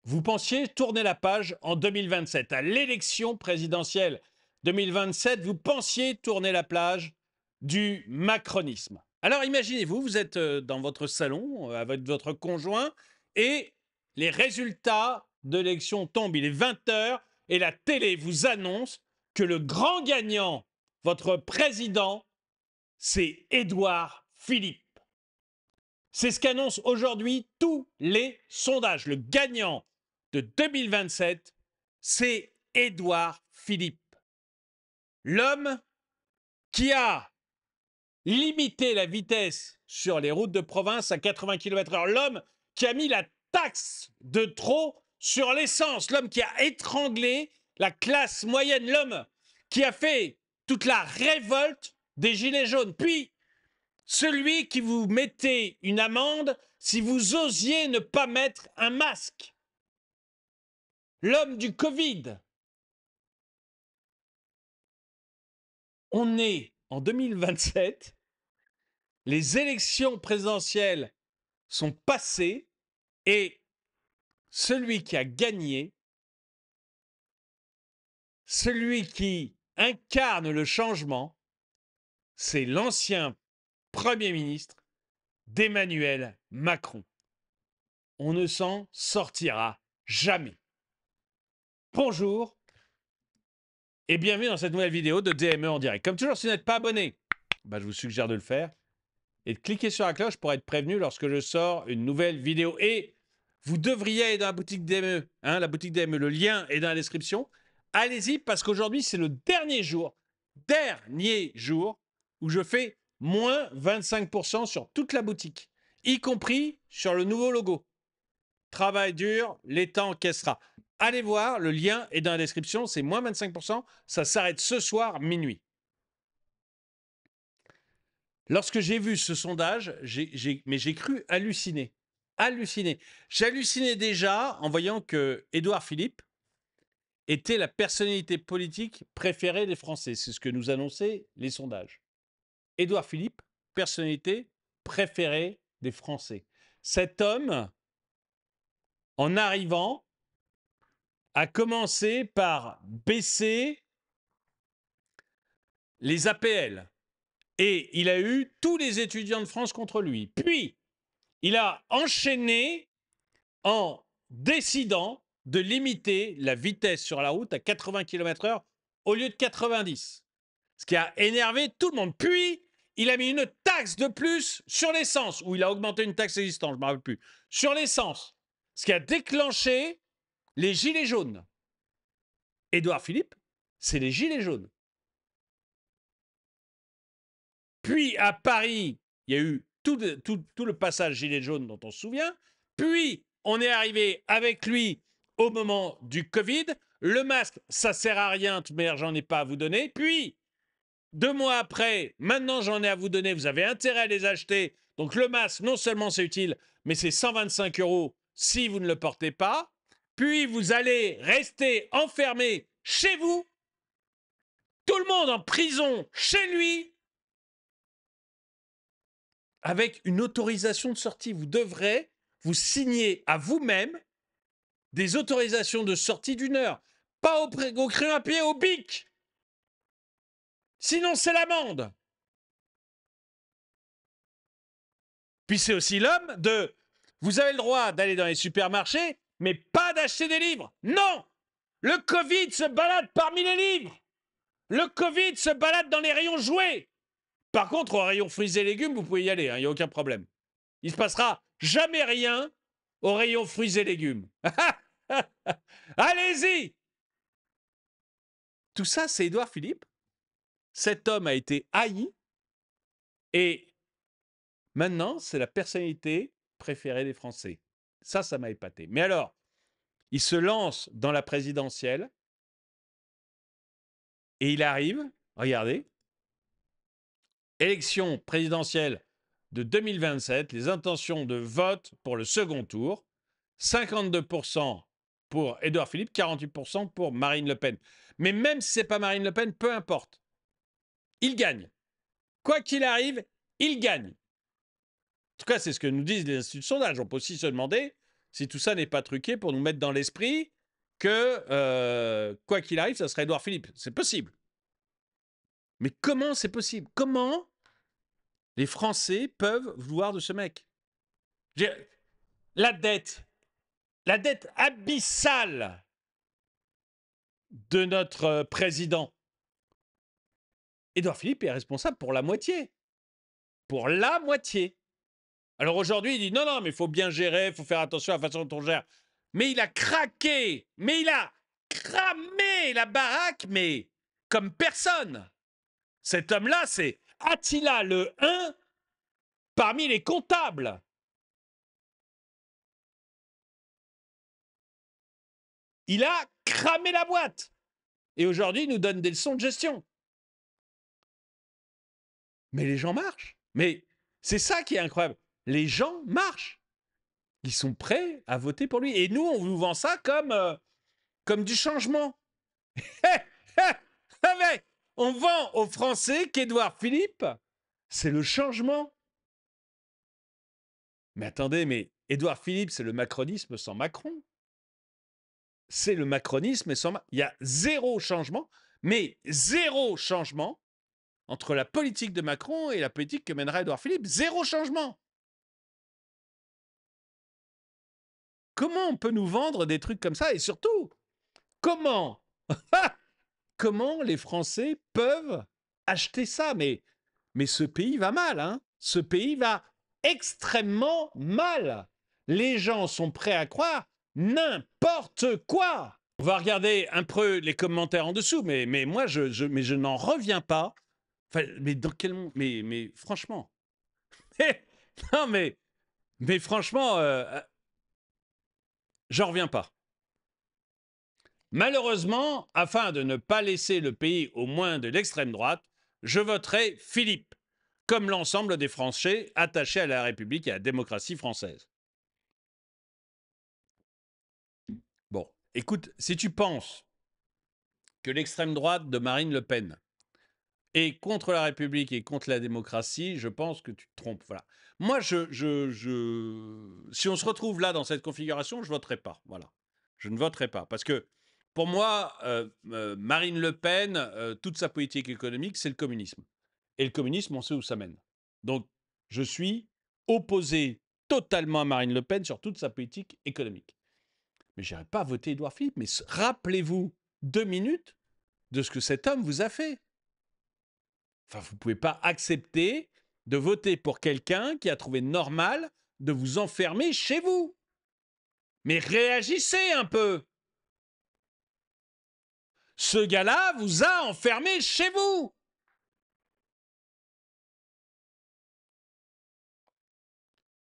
Vous pensiez tourner la page en 2027. À l'élection présidentielle 2027, vous pensiez tourner la page du macronisme. Alors imaginez-vous, vous êtes dans votre salon avec votre conjoint et les résultats de l'élection tombent. Il est 20h et la télé vous annonce que le grand gagnant, votre président, c'est Édouard Philippe. C'est ce qu'annoncent aujourd'hui tous les sondages. Le gagnant de 2027, c'est Édouard Philippe. L'homme qui a limité la vitesse sur les routes de province à 80 km/h. L'homme qui a mis la taxe de trop sur l'essence. L'homme qui a étranglé la classe moyenne. L'homme qui a fait toute la révolte des Gilets jaunes. Puis, celui qui vous mettait une amende si vous osiez ne pas mettre un masque. L'homme du Covid. On est en 2027, les élections présidentielles sont passées et celui qui a gagné, celui qui incarne le changement, c'est l'ancien Premier ministre d'Emmanuel Macron. On ne s'en sortira jamais. Bonjour et bienvenue dans cette nouvelle vidéo de DME en direct. Comme toujours, si vous n'êtes pas abonné, je vous suggère de le faire et de cliquer sur la cloche pour être prévenu lorsque je sors une nouvelle vidéo. Et vous devriez aller dans la boutique DME, la boutique DME, le lien est dans la description. Allez-y parce qu'aujourd'hui, c'est le dernier jour où je fais moins 25% sur toute la boutique, y compris sur le nouveau logo. Travail dur, l'État encaissera. Allez voir, le lien est dans la description, c'est moins 25%, ça s'arrête ce soir, minuit. Lorsque j'ai vu ce sondage, j'ai cru halluciner. J'ai halluciné déjà en voyant que Édouard Philippe était la personnalité politique préférée des Français. C'est ce que nous annonçaient les sondages. Édouard Philippe, personnalité préférée des Français. Cet homme, en arrivant, a commencé par baisser les APL. Et il a eu tous les étudiants de France contre lui. Puis, il a enchaîné en décidant de limiter la vitesse sur la route à 80 km/h au lieu de 90. Ce qui a énervé tout le monde. Puis, il a mis une taxe de plus sur l'essence, ou il a augmenté une taxe existante, je ne me rappelle plus, sur l'essence. Ce qui a déclenché les Gilets jaunes. Édouard Philippe, c'est les Gilets jaunes. Puis, à Paris, il y a eu tout le passage Gilets jaunes dont on se souvient. Puis, on est arrivé avec lui au moment du Covid. Le masque, ça sert à rien, de toute manière, j'en ai pas à vous donner. Puis, 2 mois après, maintenant j'en ai à vous donner, vous avez intérêt à les acheter. Donc le masque, non seulement c'est utile, mais c'est 125 € si vous ne le portez pas. Puis vous allez rester enfermé chez vous, tout le monde en prison chez lui, avec une autorisation de sortie. Vous devrez vous signer à vous-même des autorisations de sortie d'1 heure. Pas au crayon à pied, au bic. Sinon, c'est l'amende. Puis c'est aussi l'homme de... Vous avez le droit d'aller dans les supermarchés, mais pas d'acheter des livres. Non! Le Covid se balade parmi les livres. Le Covid se balade dans les rayons jouets. Par contre, au rayon fruits et légumes, vous pouvez y aller, il n'y a aucun problème. Il ne se passera jamais rien au rayon fruits et légumes. Allez-y! Tout ça, c'est Édouard Philippe. Cet homme a été haï et maintenant, c'est la personnalité préférée des Français. Ça m'a épaté. Mais alors, il se lance dans la présidentielle et il arrive, regardez, élection présidentielle de 2027, les intentions de vote pour le second tour, 52% pour Édouard Philippe, 48% pour Marine Le Pen. Mais même si ce n'est pas Marine Le Pen, peu importe. Il gagne. Quoi qu'il arrive, il gagne. En tout cas, c'est ce que nous disent les instituts de sondage. On peut aussi se demander si tout ça n'est pas truqué pour nous mettre dans l'esprit que, quoi qu'il arrive, ça serait Édouard Philippe. C'est possible. Mais comment c'est possible? Comment les Français peuvent vouloir de ce mec? La dette abyssale de notre président. Édouard Philippe est responsable pour la moitié. Pour la moitié. Alors aujourd'hui, il dit non, non, mais il faut bien gérer, il faut faire attention à la façon dont on gère. Mais il a craqué, mais il a cramé la baraque, mais comme personne. Cet homme-là, c'est Attila le 1 parmi les comptables. Il a cramé la boîte. Et aujourd'hui, il nous donne des leçons de gestion. Mais les gens marchent. Mais c'est ça qui est incroyable. Les gens marchent. Ils sont prêts à voter pour lui. Et nous, on nous vend ça comme du changement. Mais on vend aux Français qu'Édouard Philippe, c'est le changement. Mais attendez, mais Édouard Philippe, c'est le macronisme sans Macron. C'est le macronisme sans Macron. Il y a zéro changement, mais zéro changement entre la politique de Macron et la politique que mènera Édouard Philippe. Zéro changement. Comment on peut nous vendre des trucs comme ça? Et surtout, comment les Français peuvent acheter ça? Mais ce pays va mal, hein? Ce pays va extrêmement mal. Les gens sont prêts à croire n'importe quoi. On va regarder un peu les commentaires en dessous, mais moi, je n'en reviens pas. Enfin, mais dans quel monde? Mais franchement. Non, mais franchement, j'en reviens pas. Malheureusement, afin de ne pas laisser le pays aux mains de l'extrême droite, je voterai Philippe, comme l'ensemble des Français attachés à la République et à la démocratie française. Bon, écoute, si tu penses que l'extrême droite de Marine Le Pen est contre la République et contre la démocratie, je pense que tu te trompes. Voilà. Moi, si on se retrouve là dans cette configuration, je ne voterai pas. Voilà. Je ne voterai pas. Parce que pour moi, Marine Le Pen, toute sa politique économique, c'est le communisme. Et le communisme, on sait où ça mène. Donc, je suis opposé totalement à Marine Le Pen sur toute sa politique économique. Mais je n'irai pas voter Édouard Philippe. Mais rappelez-vous 2 minutes de ce que cet homme vous a fait. Enfin, vous ne pouvez pas accepter de voter pour quelqu'un qui a trouvé normal de vous enfermer chez vous. Mais réagissez un peu. Ce gars-là vous a enfermé chez vous.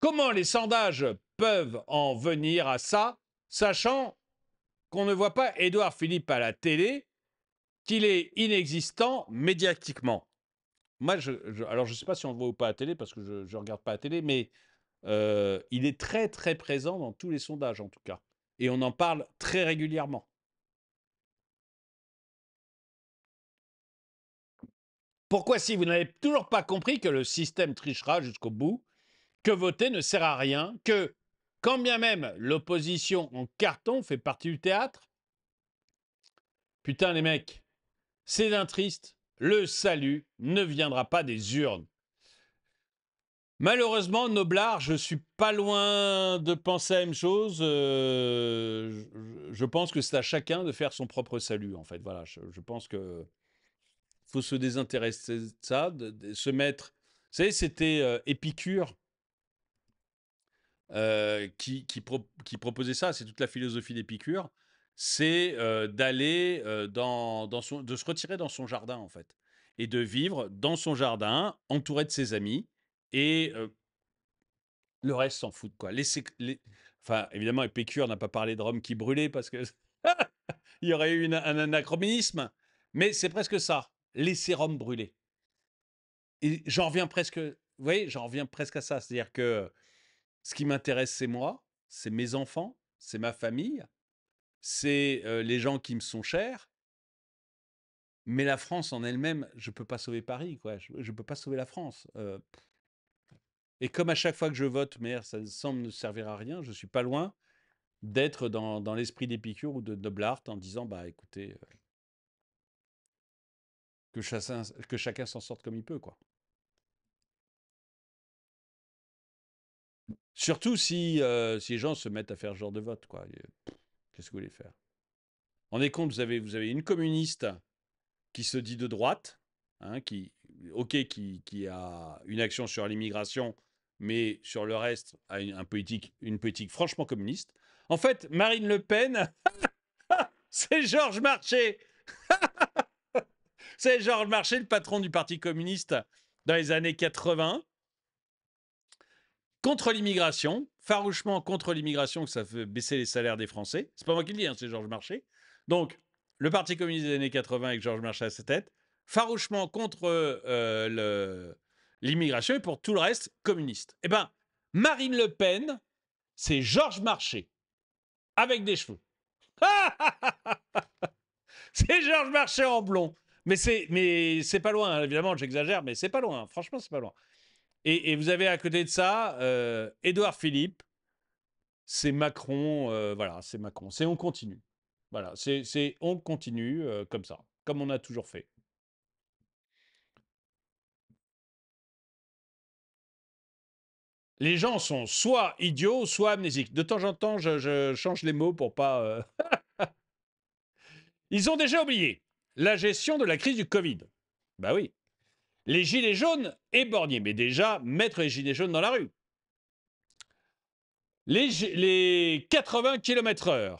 Comment les sondages peuvent en venir à ça, sachant qu'on ne voit pas Édouard Philippe à la télé, qu'il est inexistant médiatiquement? Moi, alors je ne sais pas si on le voit ou pas à la télé, parce que je ne regarde pas la télé, mais il est très très présent dans tous les sondages en tout cas. Et on en parle très régulièrement. Pourquoi, si vous n'avez toujours pas compris que le système trichera jusqu'au bout, que voter ne sert à rien, que quand bien même l'opposition en carton fait partie du théâtre? Putain les mecs, c'est d'un triste, le salut ne viendra pas des urnes. Malheureusement, Noblard, je suis pas loin de penser la même chose. Je pense que c'est à chacun de faire son propre salut, en fait. Voilà, je pense que faut se désintéresser de ça, de se mettre. Vous savez, c'était Épicure qui proposait ça. C'est toute la philosophie d'Épicure. C'est d'aller de se retirer dans son jardin, en fait, et de vivre dans son jardin, entouré de ses amis, et le reste s'en fout, quoi. Enfin, évidemment, Épicure n'a pas parlé de Rome qui brûlait parce que il y aurait eu un anachronisme, mais c'est presque ça. Laisser Rome brûler. Et j'en reviens presque, vous voyez, j'en reviens presque à ça. C'est-à-dire que ce qui m'intéresse, c'est moi, c'est mes enfants, c'est ma famille, c'est les gens qui me sont chers. Mais la France en elle-même, je ne peux pas sauver Paris, quoi. Je ne peux pas sauver la France. Et comme à chaque fois que je vote, mais ça semble ne servir à rien, je ne suis pas loin. d'être dans l'esprit d'Épicure ou de Noblart en disant, bah écoutez, que chacun s'en sorte comme il peut, quoi. Surtout si les gens se mettent à faire ce genre de vote, quoi. Qu'est-ce que vous voulez faire? Rendez compte, vous avez une communiste qui se dit de droite, hein, qui a une action sur l'immigration, mais sur le reste a une politique franchement communiste. En fait, Marine Le Pen, c'est Georges Marchais. C'est Georges Marchais, le patron du Parti communiste dans les années 80, contre l'immigration, farouchement contre l'immigration, que ça fait baisser les salaires des Français. C'est pas moi qui le dis, hein, c'est Georges Marchais. Donc, le Parti communiste des années 80 avec Georges Marchais à sa tête, farouchement contre l'immigration et pour tout le reste, communiste. Eh bien, Marine Le Pen, c'est Georges Marchais, avec des cheveux. C'est Georges Marchais en blond. Mais c'est pas loin, hein. Évidemment, j'exagère, mais c'est pas loin. Franchement, c'est pas loin. Et vous avez à côté de ça Édouard Philippe, c'est Macron, voilà, c'est Macron. C'est on continue. Voilà, c'est on continue comme ça, comme on a toujours fait. Les gens sont soit idiots, soit amnésiques. De temps en temps, je change les mots pour pas. Ils ont déjà oublié la gestion de la crise du Covid. Bah oui. Les gilets jaunes éborgnés, mais déjà mettre les gilets jaunes dans la rue. Les 80 km/h.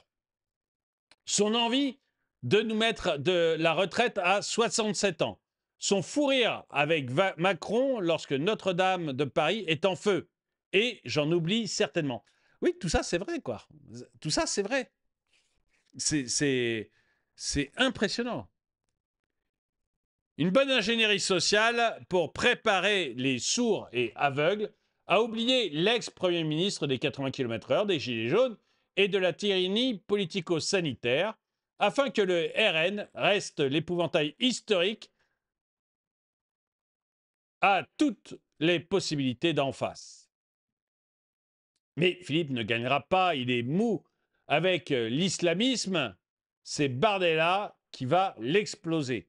Son envie de nous mettre de la retraite à 67 ans. Son fou rire avec Macron lorsque Notre-Dame de Paris est en feu. Et j'en oublie certainement. Oui, tout ça, c'est vrai, quoi. Tout ça, c'est vrai. C'est impressionnant. Une bonne ingénierie sociale pour préparer les sourds et aveugles à oublier l'ex-premier ministre des 80 km/h, des Gilets jaunes et de la tyrannie politico-sanitaire, afin que le RN reste l'épouvantail historique à toutes les possibilités d'en face. Mais Philippe ne gagnera pas, il est mou. Avec l'islamisme, c'est Bardella qui va l'exploser.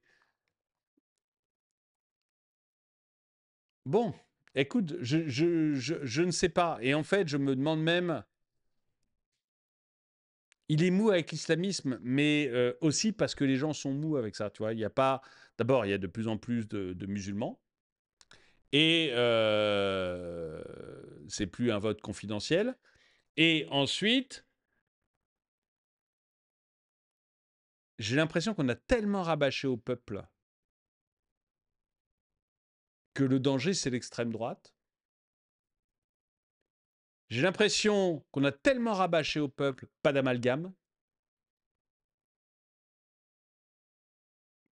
Bon, écoute, je ne sais pas. Et en fait, je me demande même, il est mou avec l'islamisme, mais aussi parce que les gens sont mous avec ça. Tu vois, il n'y a pas. D'abord, il y a de plus en plus de musulmans. Et c'est plus un vote confidentiel. Et ensuite, j'ai l'impression qu'on a tellement rabâché au peuple que le danger, c'est l'extrême droite. J'ai l'impression qu'on a tellement rabâché au peuple, pas d'amalgame,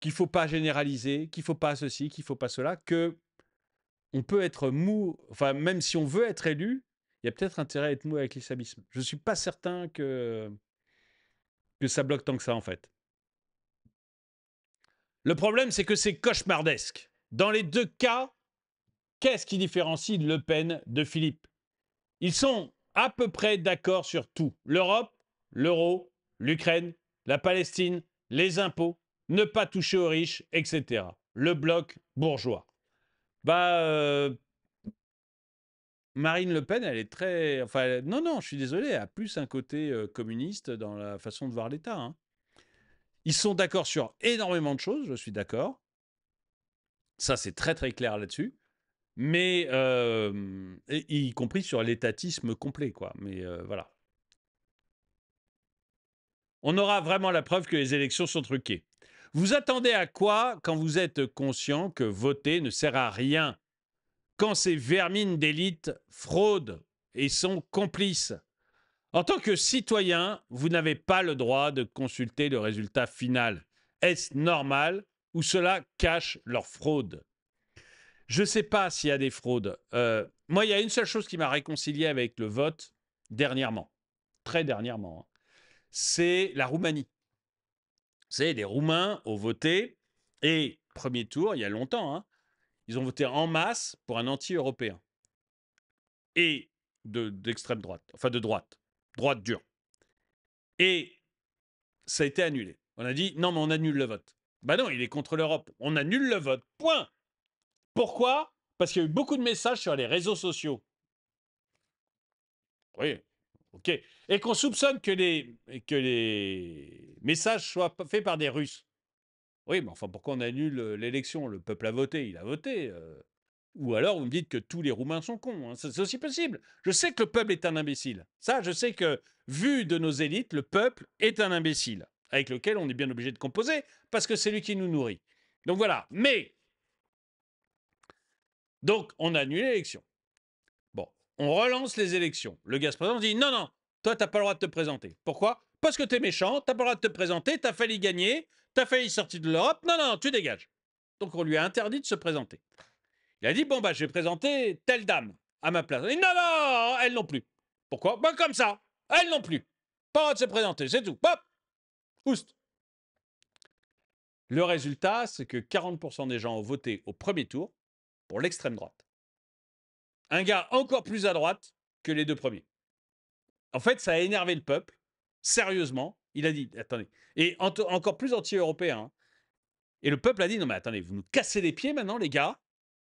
qu'il ne faut pas généraliser, qu'il ne faut pas ceci, qu'il ne faut pas cela, que on peut être mou, enfin, même si on veut être élu, il y a peut-être intérêt à être mou avec l'islamisme. Je ne suis pas certain que ça bloque tant que ça, en fait. Le problème, c'est que c'est cauchemardesque. Dans les deux cas, qu'est-ce qui différencie Le Pen de Philippe? Ils sont à peu près d'accord sur tout. L'Europe, l'euro, l'Ukraine, la Palestine, les impôts, ne pas toucher aux riches, etc. Le bloc bourgeois. Bah, Marine Le Pen, elle est très. Enfin, non, non, je suis désolé, elle a plus un côté communiste dans la façon de voir l'État, hein. Ils sont d'accord sur énormément de choses, je suis d'accord. Ça, c'est très très clair là-dessus. Mais, y compris sur l'étatisme complet, quoi. Mais voilà. On aura vraiment la preuve que les élections sont truquées. Vous attendez à quoi quand vous êtes conscient que voter ne sert à rien? Quand ces vermines d'élite fraudent et sont complices? En tant que citoyen, vous n'avez pas le droit de consulter le résultat final. Est-ce normal ou cela cache leur fraude? Je ne sais pas s'il y a des fraudes. Moi, il y a une seule chose qui m'a réconcilié avec le vote dernièrement, très dernièrement, hein. C'est la Roumanie. C'est les Roumains ont voté et premier tour, il y a longtemps, hein, ils ont voté en masse pour un anti-européen et d'extrême droite, enfin de droite, droite dure. Et ça a été annulé. On a dit, non, mais on annule le vote. Ben non, il est contre l'Europe. On annule le vote. Point. Pourquoi? Parce qu'il y a eu beaucoup de messages sur les réseaux sociaux. Oui, ok. Et qu'on soupçonne que les messages soient faits par des Russes. Oui, mais enfin, pourquoi on annule l'élection? Le peuple a voté, il a voté. Ou alors, vous me dites que tous les Roumains sont cons. Hein. C'est aussi possible. Je sais que le peuple est un imbécile. Ça, je sais que, vu de nos élites, le peuple est un imbécile, avec lequel on est bien obligé de composer, parce que c'est lui qui nous nourrit. Donc voilà. Mais, donc, on annule l'élection. Bon, on relance les élections. Le gars se présente, dit non, non, toi, t'as pas le droit de te présenter. Pourquoi? Parce que t'es méchant, t'as pas le droit de te présenter, t'as failli gagner, t'as failli sortir de l'Europe. Non, non, tu dégages. Donc, on lui a interdit de se présenter. Il a dit bon, bah, je vais présenter telle dame à ma place. Il dit non, non, elle non plus. Pourquoi? Bah, comme ça, elle non plus. Pas le droit de se présenter, c'est tout. Hop, oust. Le résultat, c'est que 40% des gens ont voté au premier tour pour l'extrême droite. Un gars encore plus à droite que les deux premiers. En fait, ça a énervé le peuple, sérieusement. Il a dit, attendez, et encore plus anti-européen. Hein. Et le peuple a dit, non mais attendez, vous nous cassez les pieds maintenant, les gars,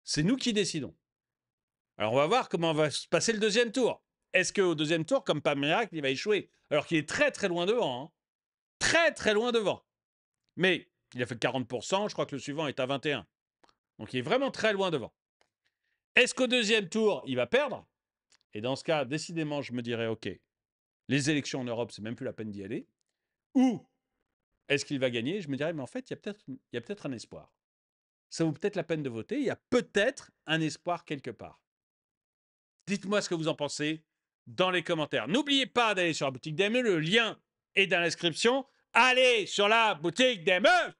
c'est nous qui décidons. Alors on va voir comment va se passer le deuxième tour. Est-ce qu'au deuxième tour, comme par miracle, il va échouer? Alors qu'il est très très loin devant. Hein. Très très loin devant. Mais il a fait 40%, je crois que le suivant est à 21%. Donc il est vraiment très loin devant. Est-ce qu'au deuxième tour, il va perdre? Et dans ce cas, décidément, je me dirais, ok, les élections en Europe, c'est même plus la peine d'y aller. Ou est-ce qu'il va gagner? Je me dirais, mais en fait, il y a peut-être un espoir. Ça vaut peut-être la peine de voter. Il y a peut-être un espoir quelque part. Dites-moi ce que vous en pensez dans les commentaires. N'oubliez pas d'aller sur la boutique des meufs. Le lien est dans la description. Allez sur la boutique des meufs.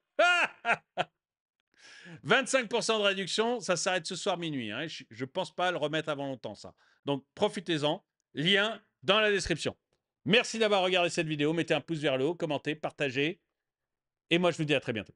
25% de réduction, ça s'arrête ce soir minuit. Hein. Je ne pense pas le remettre avant longtemps, ça. Donc, profitez-en. Lien dans la description. Merci d'avoir regardé cette vidéo. Mettez un pouce vers le haut, commentez, partagez. Et moi, je vous dis à très bientôt.